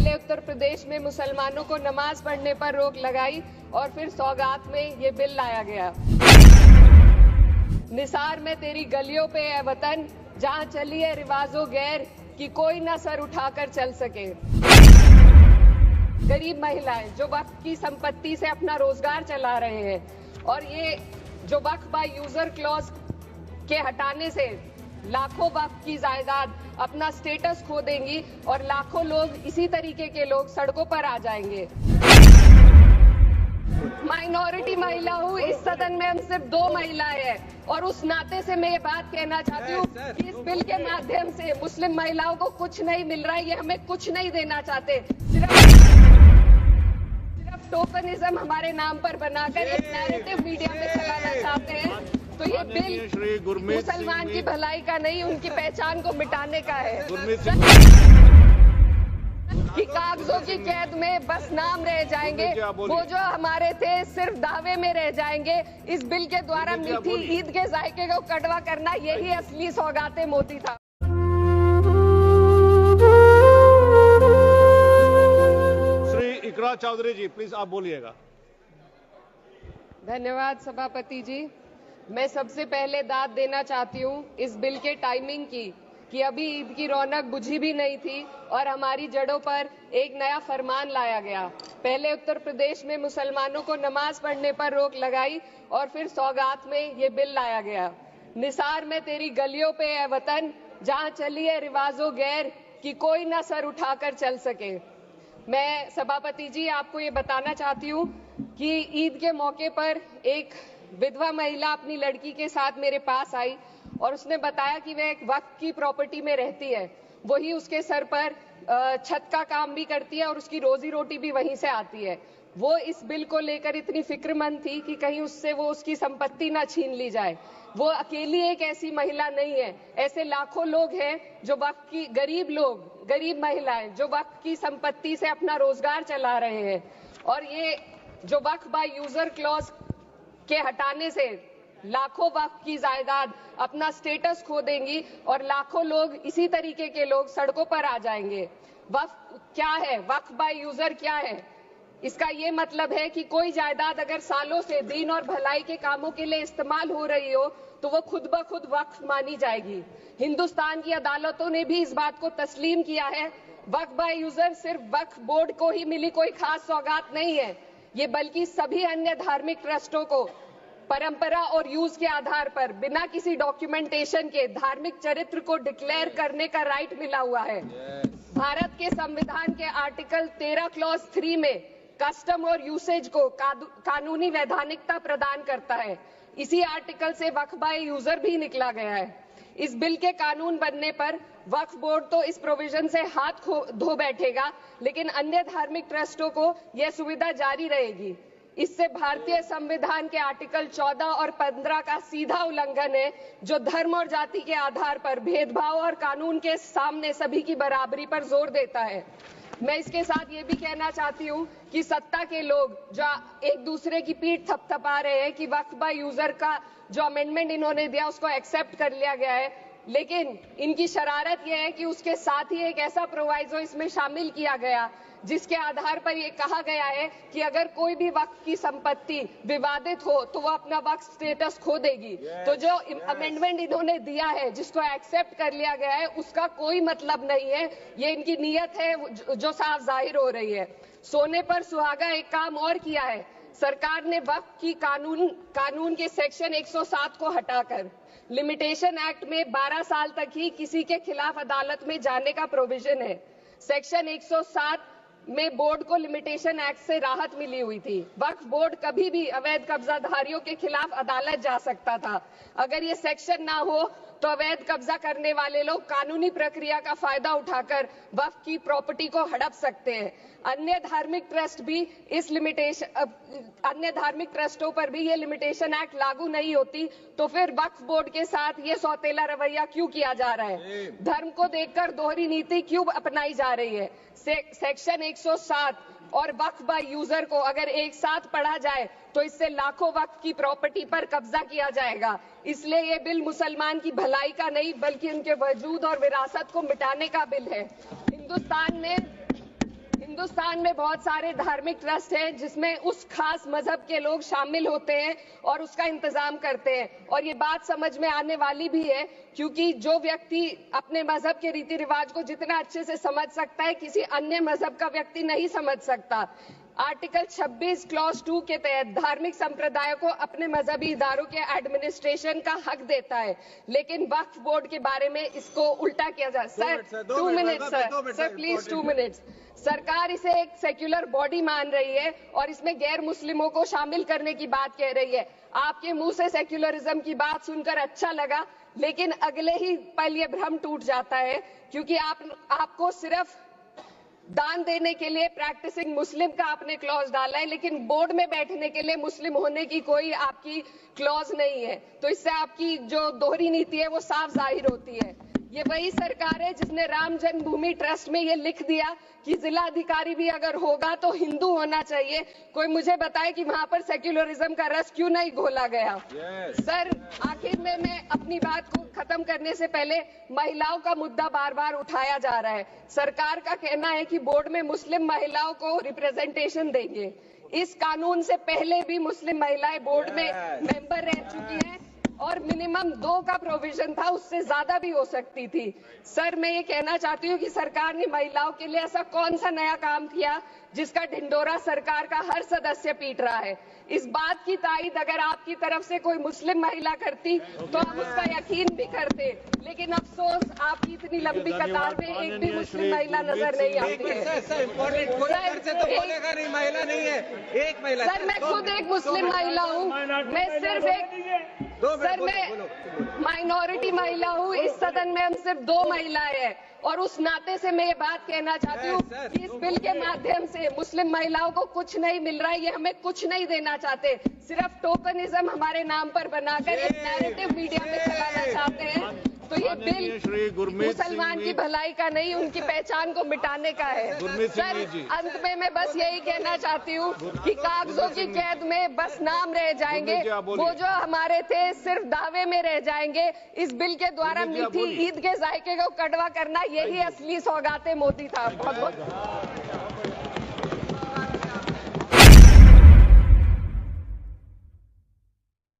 पहले उत्तर प्रदेश में मुसलमानों को नमाज पढ़ने पर रोक लगाई और फिर सौगात में ये बिल लाया गया। निसार में तेरी गलियों पे है वतन, जहां चली है रिवाजो गैर कि कोई ना सर उठाकर चल सके। गरीब महिलाएं जो वक्फ की संपत्ति से अपना रोजगार चला रहे हैं और ये जो वक्फ बाय यूजर क्लॉज के हटाने से लाखों वक्फ की जायदाद अपना स्टेटस खो देंगी और लाखों लोग इसी तरीके के लोग सड़कों पर आ जाएंगे। माइनॉरिटी महिला हूँ, इस सदन में हम सिर्फ 2 महिलाएं हैं और उस नाते से मैं ये बात कहना चाहती हूँ कि इस बिल के माध्यम से मुस्लिम महिलाओं को कुछ नहीं मिल रहा है, ये हमें कुछ नहीं देना चाहते। सिर्फ टोकनिज्म हमारे नाम पर बनाकर एक नैरेटिव मीडिया में चलाना चाहते हैं। तो ये बिल मुसलमान की भलाई का नहीं, उनकी पहचान को मिटाने का है कि कागजों की कैद में बस नाम रह जाएंगे, वो जो हमारे थे सिर्फ दावे में रह जाएंगे। इस बिल के द्वारा मीठी ईद के जायके को कड़वा करना, यही असली सौगाते मोती था। श्री इकरा चौधरी जी, प्लीज आप बोलिएगा। धन्यवाद सभापति जी। मैं सबसे पहले दाद देना चाहती हूँ इस बिल के टाइमिंग की कि अभी ईद की रौनक बुझी भी नहीं थी और हमारी जड़ों पर एक नया फरमान लाया गया। पहले उत्तर प्रदेश में मुसलमानों को नमाज पढ़ने पर रोक लगाई और फिर सौगात में ये बिल लाया गया। निसार में तेरी गलियों पे है वतन, जहां चली है रिवाजो गैर कि कोई ना सर उठाकर चल सके। मैं सभापति जी आपको ये बताना चाहती हूँ कि ईद के मौके पर एक विधवा महिला अपनी लड़की के साथ मेरे पास आई और उसने बताया कि वह एक वक्फ की प्रॉपर्टी में रहती है, वही उसके सर पर छत का काम भी करती है और उसकी रोजी रोटी भी वहीं से आती है। वो इस बिल को लेकर इतनी फिक्रमंद थी कि कहीं उससे वो उसकी संपत्ति ना छीन ली जाए। वो अकेली एक ऐसी महिला नहीं है, ऐसे लाखों लोग हैं जो वक्फ की गरीब महिलाएं जो वक्फ की संपत्ति से अपना रोजगार चला रहे हैं और ये जो वक्फ बाय यूजर क्लॉज के हटाने से लाखों वक्फ की जायदाद अपना स्टेटस खो देंगी और लाखों लोग इसी तरीके के लोग सड़कों पर आ जाएंगे। वक्फ क्या है? वक्फ बाय यूजर क्या है? इसका ये मतलब है कि कोई जायदाद अगर सालों से दीन और भलाई के कामों के लिए इस्तेमाल हो रही हो तो वो खुद ब खुद वक्फ मानी जाएगी। हिंदुस्तान की अदालतों ने भी इस बात को तस्लीम किया है। वक्फ बाय यूजर सिर्फ वक्फ बोर्ड को ही मिली कोई खास सौगात नहीं है, ये बल्कि सभी अन्य धार्मिक ट्रस्टों को परंपरा और यूज के आधार पर बिना किसी डॉक्यूमेंटेशन के धार्मिक चरित्र को डिक्लेयर करने का राइट मिला हुआ है। भारत के संविधान के आर्टिकल 13 क्लॉज 3 में कस्टम और यूसेज को कानूनी वैधानिकता प्रदान करता है। इसी आर्टिकल से वक्फ बाय यूजर भी निकला गया है। इस बिल के कानून बनने पर वक्फ बोर्ड तो इस प्रोविजन से हाथ धो बैठेगा, लेकिन अन्य धार्मिक ट्रस्टों को यह सुविधा जारी रहेगी। इससे भारतीय संविधान के आर्टिकल 14 और 15 का सीधा उल्लंघन है, जो धर्म और जाति के आधार पर भेदभाव और कानून के सामने सभी की बराबरी पर जोर देता है। मैं इसके साथ ये भी कहना चाहती हूँ कि सत्ता के लोग जो एक दूसरे की पीठ थपथपा रहे हैं कि वक्फ बाय यूजर का जो अमेंडमेंट इन्होंने दिया उसको एक्सेप्ट कर लिया गया है, लेकिन इनकी शरारत यह है कि उसके साथ ही एक ऐसा प्रोवाइजो इसमें शामिल किया गया जिसके आधार पर यह कहा गया है कि अगर कोई भी वक्फ की संपत्ति विवादित हो तो वो अपना वक्फ स्टेटस खो देगी। तो जो अमेंडमेंट इन्होंने दिया है जिसको एक्सेप्ट कर लिया गया है उसका कोई मतलब नहीं है, ये इनकी नीयत है जो साफ जाहिर हो रही है। सोने पर सुहागा एक काम और किया है, सरकार ने वक्फ की कानून के सेक्शन 107 को हटाकर लिमिटेशन एक्ट में 12 साल तक ही किसी के खिलाफ अदालत में जाने का प्रोविजन है। सेक्शन 107 में बोर्ड को लिमिटेशन एक्ट से राहत मिली हुई थी। वक्फ बोर्ड कभी भी अवैध कब्जाधारियों के खिलाफ अदालत जा सकता था। अगर ये सेक्शन ना हो तो अवैध कब्जा करने वाले लोग कानूनी प्रक्रिया का फायदा उठाकर वक्फ की प्रॉपर्टी को हड़प सकते हैं। अन्य धार्मिक ट्रस्टों पर भी ये लिमिटेशन एक्ट लागू नहीं होती, तो फिर वक्फ बोर्ड के साथ ये सौतेला रवैया क्यों किया जा रहा है? धर्म को देखकर दोहरी नीति क्यों अपनाई जा रही है? सेक्शन 107 और वक्फ बाय यूजर को अगर एक साथ पढ़ा जाए तो इससे लाखों वक्फ की प्रॉपर्टी पर कब्जा किया जाएगा। इसलिए ये बिल मुसलमान की भलाई का नहीं बल्कि उनके वजूद और विरासत को मिटाने का बिल है। हिंदुस्तान में बहुत सारे धार्मिक ट्रस्ट हैं जिसमें उस खास मजहब के लोग शामिल होते हैं और उसका इंतजाम करते हैं, और ये बात समझ में आने वाली भी है क्योंकि जो व्यक्ति अपने मजहब के रीति रिवाज को जितना अच्छे से समझ सकता है, किसी अन्य मजहब का व्यक्ति नहीं समझ सकता। आर्टिकल 26 क्लॉज 2 के तहत धार्मिक संप्रदायों को अपने मजहबी इदारों के एडमिनिस्ट्रेशन का हक देता है, लेकिन वक्फ बोर्ड के बारे में इसको उल्टा किया जा। Sir 2 minute sir please 2 minutes. सरकार इसे एक सेक्युलर बॉडी मान रही है और इसमें गैर मुस्लिमों को शामिल करने की बात कह रही है। आपके मुंह से सेक्युलरिज्म की बात सुनकर अच्छा लगा, लेकिन अगले ही पल ये भ्रम टूट जाता है क्योंकि आपको सिर्फ दान देने के लिए प्रैक्टिसिंग मुस्लिम का आपने क्लॉज डाला है, लेकिन बोर्ड में बैठने के लिए मुस्लिम होने की कोई आपकी क्लॉज नहीं है। तो इससे आपकी जो दोहरी नीति है वो साफ जाहिर होती है। ये वही सरकार है जिसने राम जन्मभूमि ट्रस्ट में ये लिख दिया कि जिला अधिकारी भी अगर होगा तो हिंदू होना चाहिए। कोई मुझे बताए कि वहां पर सेक्युलरिज्म का रस क्यों नहीं घोला गया। सर आखिर में मैं अपनी बात को खत्म करने से पहले, महिलाओं का मुद्दा बार बार उठाया जा रहा है। सरकार का कहना है कि बोर्ड में मुस्लिम महिलाओं को रिप्रेजेंटेशन देंगे। इस कानून से पहले भी मुस्लिम महिलाएं बोर्ड में मेंबर रह चुकी हैं और मिनिमम 2 का प्रोविजन था, उससे ज्यादा भी हो सकती थी। सर मैं ये कहना चाहती हूँ कि सरकार ने महिलाओं के लिए ऐसा कौन सा नया काम किया जिसका ढिंडोरा सरकार का हर सदस्य पीट रहा है। इस बात की तायीद अगर आपकी तरफ से कोई मुस्लिम महिला करती तो हम उसका यकीन भी करते, लेकिन अफसोस आपकी इतनी लंबी कतार में एक भी मुस्लिम महिला नजर नहीं आती है। सर मैं खुद एक मुस्लिम महिला हूँ, मैं सिर्फ एक सर मैं माइनॉरिटी महिला हूँ। इस सदन में हम सिर्फ 2 महिलाएं हैं और उस नाते से मैं ये बात कहना चाहती हूँ कि इस बिल के माध्यम से मुस्लिम महिलाओं को कुछ नहीं मिल रहा है। ये हमें कुछ नहीं देना चाहते, सिर्फ टोकनिज्म हमारे नाम पर बनाकर एक नैरेटिव मीडिया में चलाना चाहते हैं। तो ये बिल मुसलमान की भलाई का नहीं, उनकी पहचान को मिटाने का है। सर अंत में मैं बस यही कहना चाहती हूँ कि कागजों की कैद में बस नाम रह जाएंगे, वो जो हमारे थे सिर्फ दावे में रह जाएंगे। इस बिल के द्वारा मीठी ईद के जायके को कड़वा करना, यही असली सौगाते मोदी था। बहुत बहुत